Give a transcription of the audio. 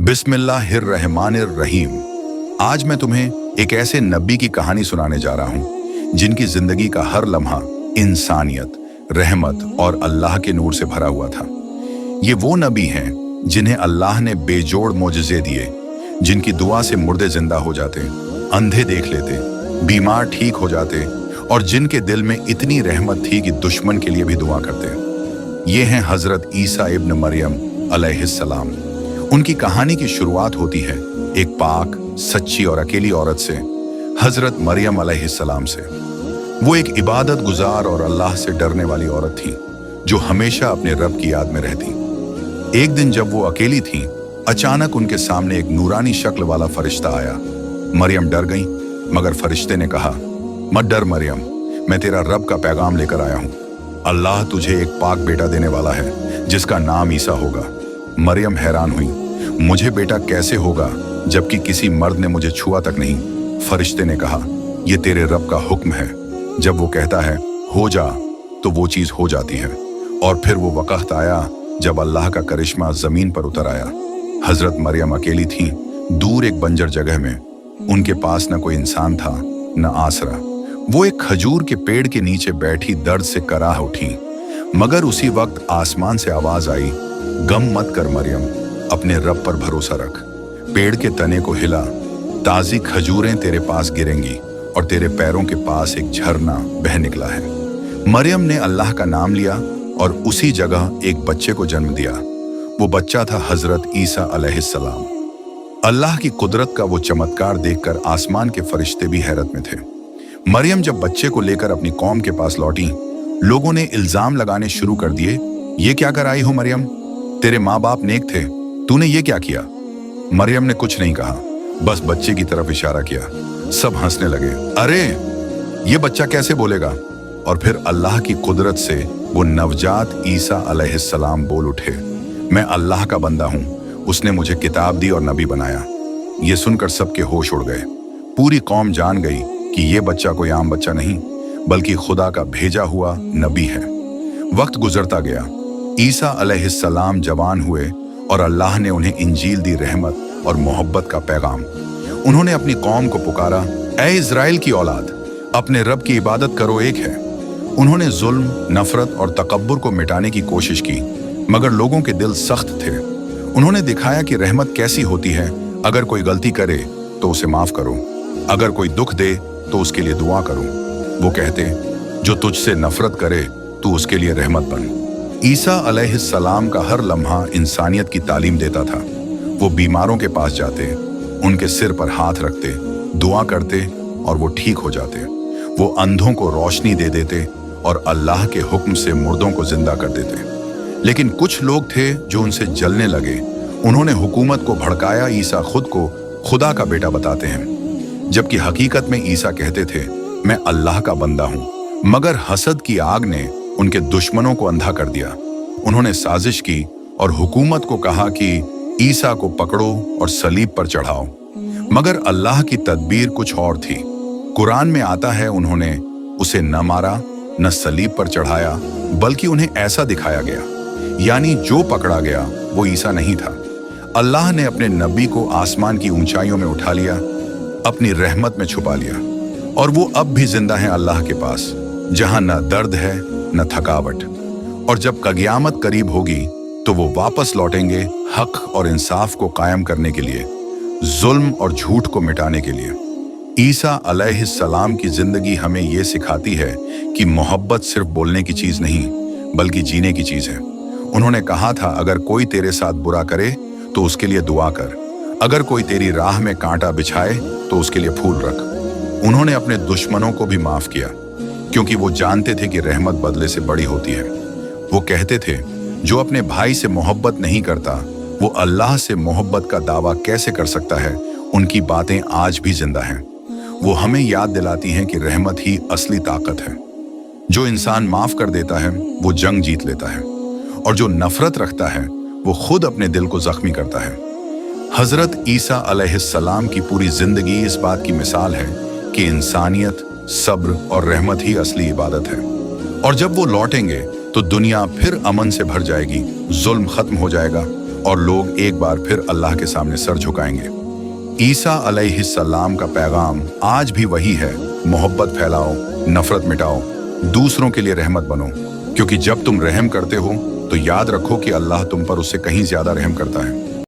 बिस्मिल्लाहिर्रहमानिर्रहीम। आज मैं तुम्हें एक ऐसे नबी की कहानी सुनाने जा रहा हूँ जिनकी जिंदगी का हर लम्हा इंसानियत, रहमत और अल्लाह के नूर से भरा हुआ था। ये वो नबी हैं जिन्हें अल्लाह ने बेजोड़ मोजज़े दिए, जिनकी दुआ से मुर्दे जिंदा हो जाते, अंधे देख लेते, बीमार ठीक हो जाते और जिनके दिल में इतनी रहमत थी कि दुश्मन के लिए भी दुआ करते। ये हैं हजरत ईसा इब्न मरियम अलैहिस्सलाम। उनकी कहानी की शुरुआत होती है एक पाक, सच्ची और अकेली औरत से, हजरत मरियम अलैहिस्सलाम से। वो एक इबादत गुजार और अल्लाह से डरने वाली औरत थी जो हमेशा अपने रब की याद में रहती। एक दिन जब वो अकेली थी, अचानक उनके सामने एक नूरानी शक्ल वाला फरिश्ता आया। मरियम डर गई, मगर फरिश्ते ने कहा, मत डर मरियम, मैं तेरा रब का पैगाम लेकर आया हूँ। अल्लाह तुझे एक पाक बेटा देने वाला है जिसका नाम ईसा होगा। मरियम हैरान हुई, मुझे बेटा कैसे होगा जबकि किसी मर्द ने मुझे छुआ तक नहीं। फरिश्ते ने कहा, ये तेरे रब का हुक्म है, जब वो कहता है हो जा तो वो चीज हो जाती है। और फिर वो वक्त आया जब अल्लाह का करिश्मा जमीन पर उतर आया। हजरत मरियम अकेली थी, दूर एक बंजर जगह में। उनके पास न कोई इंसान था, न आसरा। वो एक खजूर के पेड़ के नीचे बैठी दर्द से कराह उठी। मगर उसी वक्त आसमान से आवाज आई, गम मत कर मरियम, अपने रब पर भरोसा रख। पेड़ के तने को हिला, ताजी खजूरें तेरे पास गिरेंगी और तेरे पैरों के पास एक झरना बह निकला है। मरियम ने अल्लाह का नाम लिया और उसी जगह एक बच्चे को जन्म दिया। वो बच्चा था हजरत ईसा अलैहिस्सलाम। अल्लाह की कुदरत का वो चमत्कार देखकर आसमान के फरिश्ते भी हैरत में थे। मरियम जब बच्चे को लेकर अपनी कौम के पास लौटी, लोगों ने इल्जाम लगाने शुरू कर दिए, ये क्या कर आई हो मरियम, तेरे माँ बाप नेक थे, तूने ये क्या किया। मरियम ने कुछ नहीं कहा, बस बच्चे की तरफ इशारा किया। सब हंसने लगे, अरे ये बच्चा कैसे बोलेगा। और फिर अल्लाह की कुदरत से वो नवजात ईसा अलैहिस्सलाम बोल उठे, मैं अल्लाह का बंदा हूँ, उसने मुझे किताब दी और नबी बनाया। ये सुनकर सबके होश उड़ गए। पूरी कौम जान गई कि ये बच्चा कोई आम बच्चा नहीं, बल्कि खुदा का भेजा हुआ नबी है। वक्त गुजरता गया, ईसा अलैहिस्सलाम जवान हुए और अल्लाह ने उन्हें इंजील दी, रहमत और मोहब्बत का पैगाम। उन्होंने अपनी कौम को पुकारा, ऐ इज़राइल की औलाद, अपने रब की इबादत करो, एक है। उन्होंने जुल्म, नफरत और तकब्बुर को मिटाने की कोशिश की, मगर लोगों के दिल सख्त थे। उन्होंने दिखाया कि रहमत कैसी होती है, अगर कोई गलती करे तो उसे माफ करो, अगर कोई दुख दे तो उसके लिए दुआ करो। वो कहते, जो तुझसे नफरत करे तू उसके लिए रहमत बन। ईसा अलैहिस्सलाम का हर लम्हा इंसानियत की तालीम देता था। वो बीमारों के पास जाते, उनके सिर पर हाथ रखते, दुआ करते और वो ठीक हो जाते। वो अंधों को रोशनी दे देते और अल्लाह के हुक्म से मुर्दों को जिंदा कर देते। लेकिन कुछ लोग थे जो उनसे जलने लगे। उन्होंने हुकूमत को भड़काया, ईसा खुद को खुदा का बेटा बताते हैं, जबकि हकीकत में ईसा कहते थे, मैं अल्लाह का बंदा हूँ। मगर हसद की आग ने उनके दुश्मनों को अंधा कर दिया। उन्होंने साजिश की और हुकूमत को कहा कि ईसा को पकड़ो और सलीब पर चढ़ाओ। मगर अल्लाह की तदबीर कुछ और थी। कुरान में आता है, उन्होंने उसे न मारा न सलीब पर चढ़ाया, बल्कि उन्हें ऐसा दिखाया गया, यानी जो पकड़ा गया वो ईसा नहीं था। अल्लाह ने अपने नबी को आसमान की ऊंचाइयों में उठा लिया, अपनी रहमत में छुपा लिया, और वो अब भी जिंदा है अल्लाह के पास, जहां न दर्द है न थकावट। और जब क़यामत करीब होगी तो वो वापस लौटेंगे हक और इंसाफ को कायम करने के लिए, जुल्म और झूठ को मिटाने के लिए। ईसा अलैहिस्सलाम की जिंदगी हमें ये सिखाती है कि मोहब्बत सिर्फ बोलने की चीज नहीं, बल्कि जीने की चीज है। उन्होंने कहा था, अगर कोई तेरे साथ बुरा करे तो उसके लिए दुआ कर, अगर कोई तेरी राह में कांटा बिछाए तो उसके लिए फूल रख। उन्होंने अपने दुश्मनों को भी माफ किया, क्योंकि वो जानते थे कि रहमत बदले से बड़ी होती है। वो कहते थे, जो अपने भाई से मोहब्बत नहीं करता वो अल्लाह से मोहब्बत का दावा कैसे कर सकता है। उनकी बातें आज भी जिंदा हैं। वो हमें याद दिलाती हैं कि रहमत ही असली ताकत है। जो इंसान माफ कर देता है वो जंग जीत लेता है, और जो नफरत रखता है वो खुद अपने दिल को जख्मी करता है। हजरत ईसा अलैहिस्सलाम की पूरी जिंदगी इस बात की मिसाल है कि इंसानियत, सब्र और रहमत ही असली इबादत है। और जब वो लौटेंगे तो दुनिया फिर अमन से भर जाएगी, जुल्म खत्म हो जाएगा और लोग एक बार फिर अल्लाह के सामने सर झुकाएंगे। ईसा अलैहिस्सलाम का पैगाम आज भी वही है, मोहब्बत फैलाओ, नफरत मिटाओ, दूसरों के लिए रहमत बनो, क्योंकि जब तुम रहम करते हो तो याद रखो कि अल्लाह तुम पर उससे कहीं ज्यादा रहम करता है।